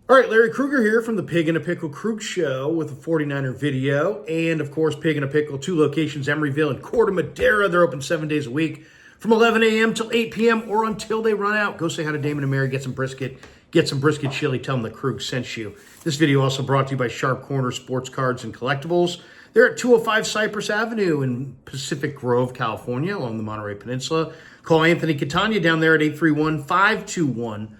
All right, Larry Krueger here from the Pig in a Pickle Krug Show with a 49er video. And of course, Pig in a Pickle, 2 locations, Emeryville and Corte Madera. They're open 7 days a week from 11 a.m. till 8 p.m. or until they run out. Go say hi to Damon and Mary, get some brisket chili, tell them the Krug sent you. This video also brought to you by Sharp Corner Sports Cards and Collectibles. They're at 205 Cypress Avenue in Pacific Grove, California, along the Monterey Peninsula. Call Anthony Catania down there at 831-521-5264.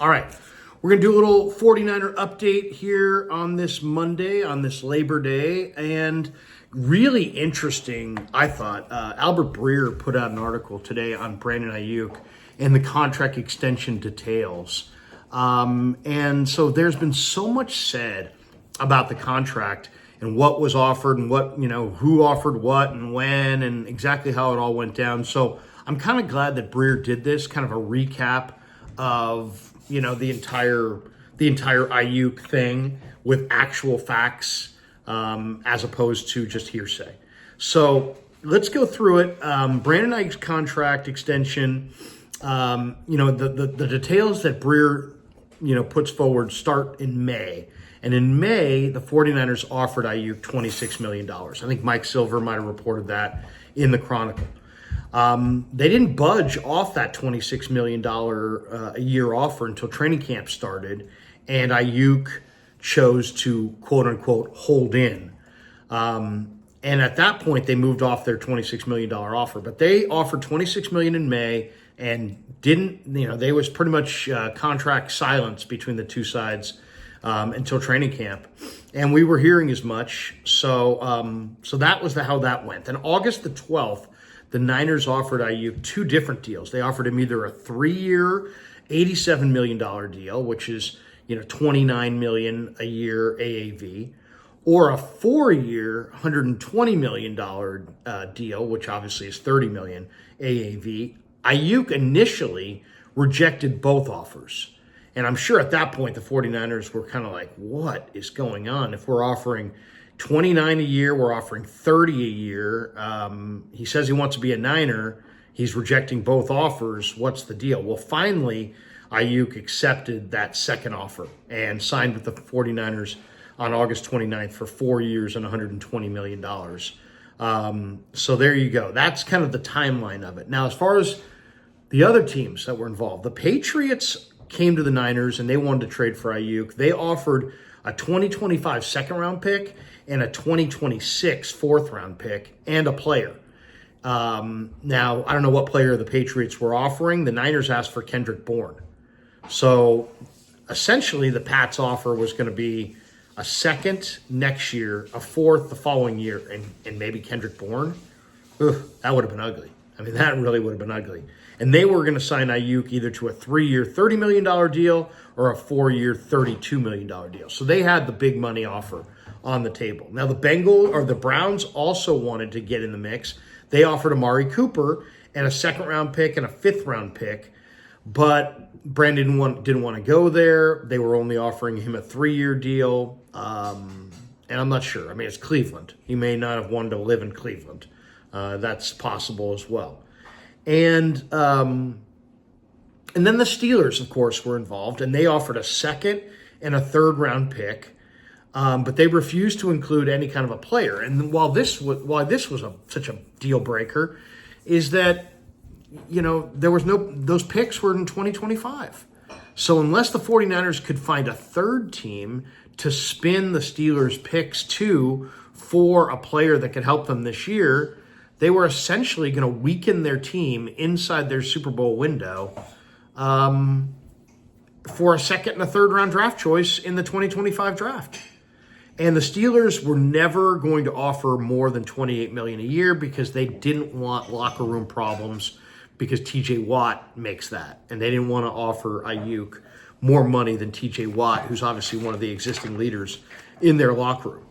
All right, we're going to do a little 49er update here on this Monday, on this Labor Day, and really interesting, I thought. Albert Breer put out an article today on Brandon Aiyuk and the contract extension details. And so there's been so much said about the contract and what was offered and what, who offered what and when and exactly how it all went down. So I'm kind of glad that Breer did this, kind of a recap of, the entire Aiyuk thing with actual facts as opposed to just hearsay. So let's go through it. Brandon Aiyuk's contract extension, the details that Breer, puts forward start in May. And in May, the 49ers offered Aiyuk $26 million. I think Mike Silver might have reported that in the Chronicle. They didn't budge off that $26 million a year offer until training camp started, and Aiyuk chose to, quote-unquote, hold in. And at that point, they moved off their $26 million offer. But they offered $26 million in May and didn't, there was pretty much contract silence between the two sides until training camp. And we were hearing as much. So that was how that went. And August the 12th, the Niners offered Aiyuk 2 different deals. They offered him either a 3-year, $87 million deal, which is, $29 million a year AAV, or a 4-year, $120 million deal, which obviously is $30 million AAV. Aiyuk initially rejected both offers. And I'm sure at that point, the 49ers were kind of like, what is going on? If we're offering 29 a year, we're offering 30 a year. He says he wants to be a Niner. He's rejecting both offers. What's the deal? Well, finally, Aiyuk accepted that second offer and signed with the 49ers on August 29th for 4 years and $120 million. So there you go. That's kind of the timeline of it. Now, as far as the other teams that were involved, the Patriots came to the Niners and they wanted to trade for Aiyuk. They offered a 2025 second-round pick and a 2026 fourth-round pick and a player. Now, I don't know what player the Patriots were offering. The Niners asked for Kendrick Bourne. So, essentially, the Pats' offer was going to be a second next year, a fourth the following year, and maybe Kendrick Bourne. Ugh, that would have been ugly. I mean, that really would have been ugly. And they were going to sign Aiyuk either to a 3-year, $30 million deal or a 4-year, $32 million deal. So they had the big money offer on the table. Now, the Browns also wanted to get in the mix. They offered Amari Cooper and a second-round pick and a fifth-round pick, but Brandon didn't want to go there. They were only offering him a 3-year deal, and I'm not sure. I mean, it's Cleveland. He may not have wanted to live in Cleveland. That's possible as well. And then the Steelers, of course, were involved, and they offered a second and a third-round pick, but they refused to include any kind of a player. And why this was such a deal breaker is that, there was those picks were in 2025. So unless the 49ers could find a third team to spin the Steelers' picks to for a player that could help them this year, they were essentially going to weaken their team inside their Super Bowl window for a second and a third round draft choice in the 2025 draft. And the Steelers were never going to offer more than $28 million a year because they didn't want locker room problems because TJ Watt makes that. And they didn't want to offer Aiyuk more money than TJ Watt, who's obviously one of the existing leaders in their locker room.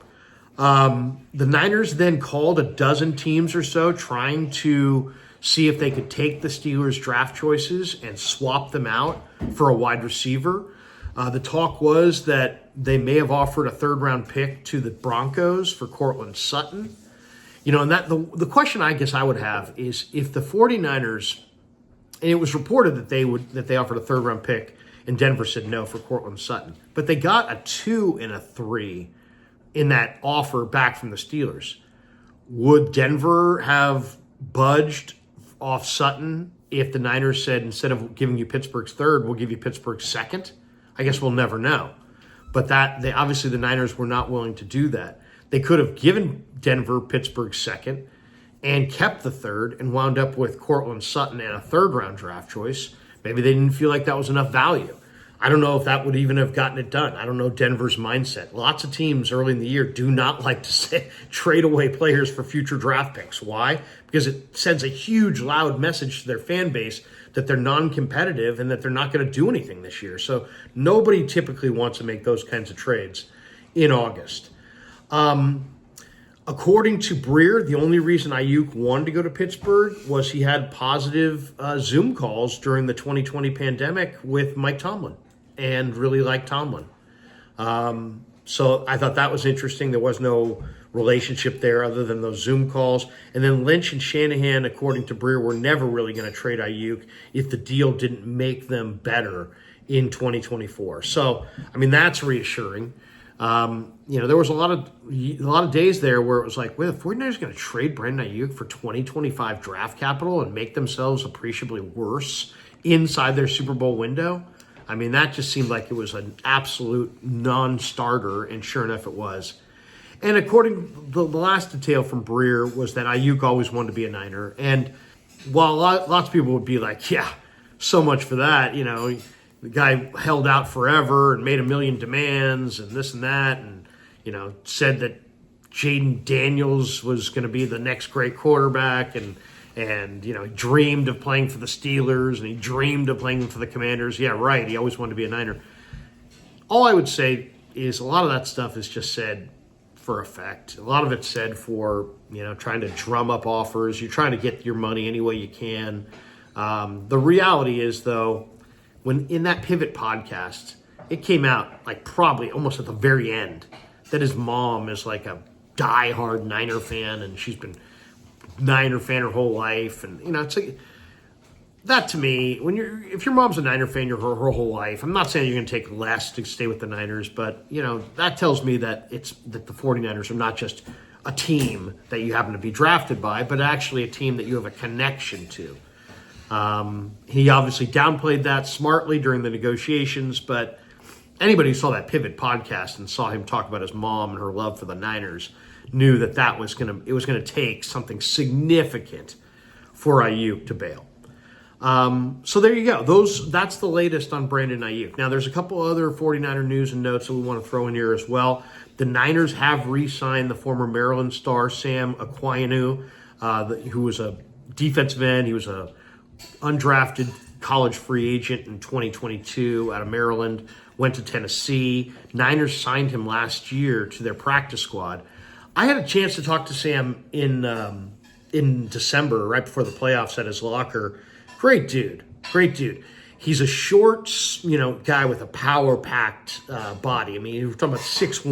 The Niners then called a dozen teams or so trying to see if they could take the Steelers' draft choices and swap them out for a wide receiver. The talk was that they may have offered a third-round pick to the Broncos for Cortland Sutton. And that the question I guess I would have is if the 49ers, and it was reported that they offered a third-round pick and Denver said no for Cortland Sutton. But they got a 2 and a 3 in that offer back from the Steelers. Would Denver have budged off Sutton if the Niners said, instead of giving you Pittsburgh's 3rd, we'll give you Pittsburgh's 2nd? I guess we'll never know. But obviously the Niners were not willing to do that. They could have given Denver Pittsburgh's 2nd and kept the 3rd and wound up with Cortland Sutton and a 3rd-round draft choice. Maybe they didn't feel like that was enough value. I don't know if that would even have gotten it done. I don't know Denver's mindset. Lots of teams early in the year do not like to trade away players for future draft picks. Why? Because it sends a huge, loud message to their fan base that they're non-competitive and that they're not going to do anything this year. So nobody typically wants to make those kinds of trades in August. According to Breer, the only reason Aiyuk wanted to go to Pittsburgh was he had positive Zoom calls during the 2020 pandemic with Mike Tomlin and really liked Tomlin. So I thought that was interesting. There was no relationship there other than those Zoom calls. And then Lynch and Shanahan, according to Breer, were never really going to trade Aiyuk if the deal didn't make them better in 2024. So, I mean, that's reassuring. There was a lot of days there where it was like, well, the 49ers going to trade Brandon Aiyuk for 2025 draft capital and make themselves appreciably worse inside their Super Bowl window. I mean, that just seemed like it was an absolute non-starter, and sure enough, it was. And according to the last detail from Breer was that Aiyuk always wanted to be a Niner. And while lots of people would be like, yeah, so much for that, the guy held out forever and made a million demands and this and that, and said that Jaden Daniels was going to be the next great quarterback, and he dreamed of playing for the Steelers and he dreamed of playing for the Commanders. Yeah, right. He always wanted to be a Niner. All I would say is a lot of that stuff is just said for effect. A lot of it's said for trying to drum up offers. You're trying to get your money any way you can. The reality is, though, when in that Pivot podcast, it came out like probably almost at the very end that his mom is like a diehard Niner fan, and she's been Niner fan her whole life. And, it's like, that to me, if your mom's a Niner fan her whole life, I'm not saying you're going to take less to stay with the Niners, but, that tells me that that the 49ers are not just a team that you happen to be drafted by, but actually a team that you have a connection to. He obviously downplayed that smartly during the negotiations, but anybody who saw that Pivot podcast and saw him talk about his mom and her love for the Niners knew that it was going to take something significant for Aiyuk to bail. So there you go. That's the latest on Brandon Aiyuk. Now, there's a couple other 49er news and notes that we want to throw in here as well. The Niners have re-signed the former Maryland star Sam Aquinu, who was a defensive end. He was a undrafted college free agent in 2022 out of Maryland, went to Tennessee. Niners signed him last year to their practice squad. I had a chance to talk to Sam in December, right before the playoffs, at his locker. Great dude. He's a short, guy with a power-packed body. I mean, we're talking about 6'1",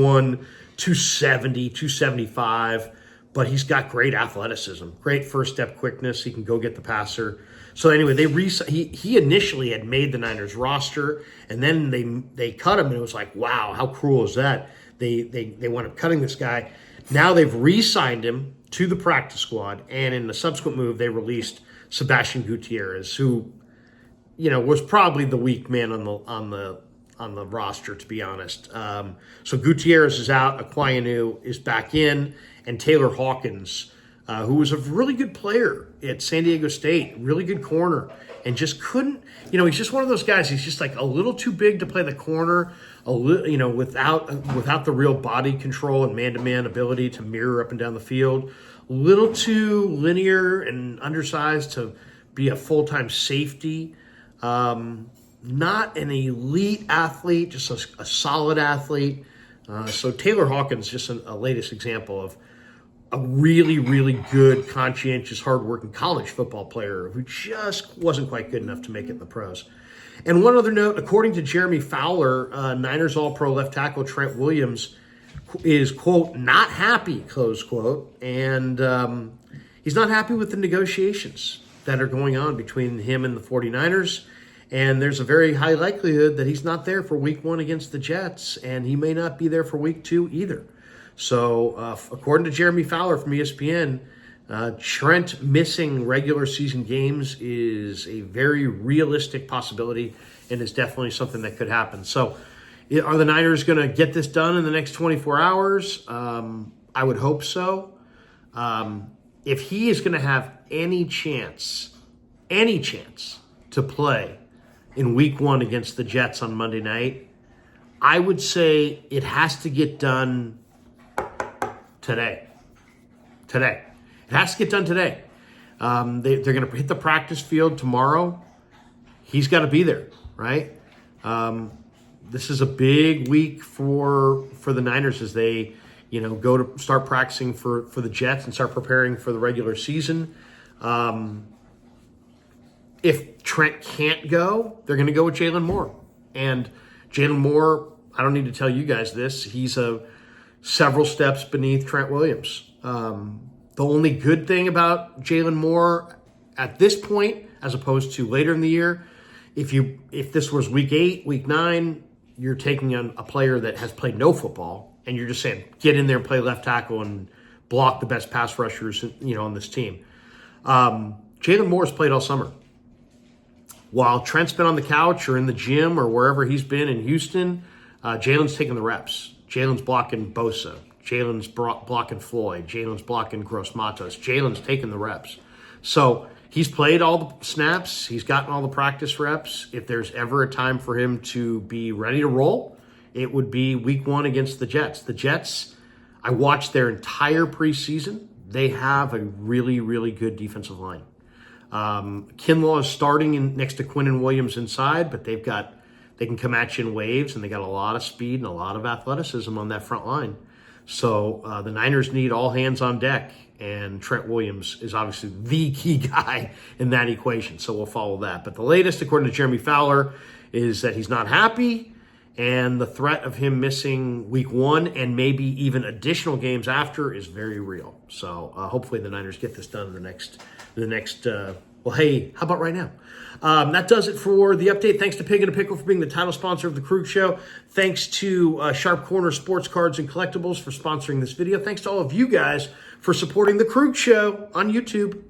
270, 275, but he's got great athleticism, great first-step quickness. He can go get the passer. So anyway, he initially had made the Niners roster, and then they cut him, and it was like, wow, how cruel is that? They wound up cutting this guy. Now they've re-signed him to the practice squad, and in the subsequent move, they released Sebastian Gutierrez, who, was probably the weak man on the roster, to be honest. So Gutierrez is out, Aquinu is back in, and Taylor Hawkins, who was a really good player at San Diego State, really good corner, and just couldn't, he's just one of those guys. He's just like a little too big to play the corner, without the real body control and man-to-man ability to mirror up and down the field. A little too linear and undersized to be a full-time safety. Not an elite athlete, just a solid athlete. So Taylor Hawkins, just a latest example of a really, really good, conscientious, hardworking college football player who just wasn't quite good enough to make it in the pros. And one other note, according to Jeremy Fowler, Niners All-Pro left tackle Trent Williams is, quote, not happy, close quote. And he's not happy with the negotiations that are going on between him and the 49ers. And there's a very high likelihood that he's not there for week 1 against the Jets, and he may not be there for week 2 either. So according to Jeremy Fowler from ESPN, Trent missing regular season games is a very realistic possibility and is definitely something that could happen. So are the Niners going to get this done in the next 24 hours? I would hope so. If he is going to have any chance to play in week 1 against the Jets on Monday night, I would say it has to get done today. It has to get done today. They're going to hit the practice field tomorrow. He's got to be there, right? This is a big week for the Niners as they, go to start practicing for the Jets and start preparing for the regular season. If Trent can't go, they're going to go with Jalen Moore. And Jalen Moore, I don't need to tell you guys this, he's several steps beneath Trent Williams. The only good thing about Jalen Moore at this point, as opposed to later in the year, if this was week 8, week 9, you're taking on a player that has played no football, and you're just saying, get in there and play left tackle and block the best pass rushers, on this team. Jalen Moore's played all summer. While Trent's been on the couch or in the gym or wherever he's been in Houston, Jalen's taking the reps. Jalen's blocking Bosa. Jalen's blocking Floyd. Jalen's blocking Gross Matos. Jalen's taking the reps. So he's played all the snaps. He's gotten all the practice reps. If there's ever a time for him to be ready to roll, it would be week 1 against the Jets. The Jets, I watched their entire preseason. They have a really, really good defensive line. Kinlaw is starting next to Quinnen Williams inside, but they can come at you in waves, and they got a lot of speed and a lot of athleticism on that front line. So the Niners need all hands on deck, and Trent Williams is obviously the key guy in that equation. So we'll follow that. But the latest, according to Jeremy Fowler, is that he's not happy, and the threat of him missing week 1 and maybe even additional games after is very real. So hopefully the Niners get this done in the next. Well, hey, how about right now? That does it for the update. Thanks to Pig and a Pickle for being the title sponsor of the Krug Show. Thanks to Sharp Corner Sports Cards and Collectibles for sponsoring this video. Thanks to all of you guys for supporting the Krug Show on YouTube.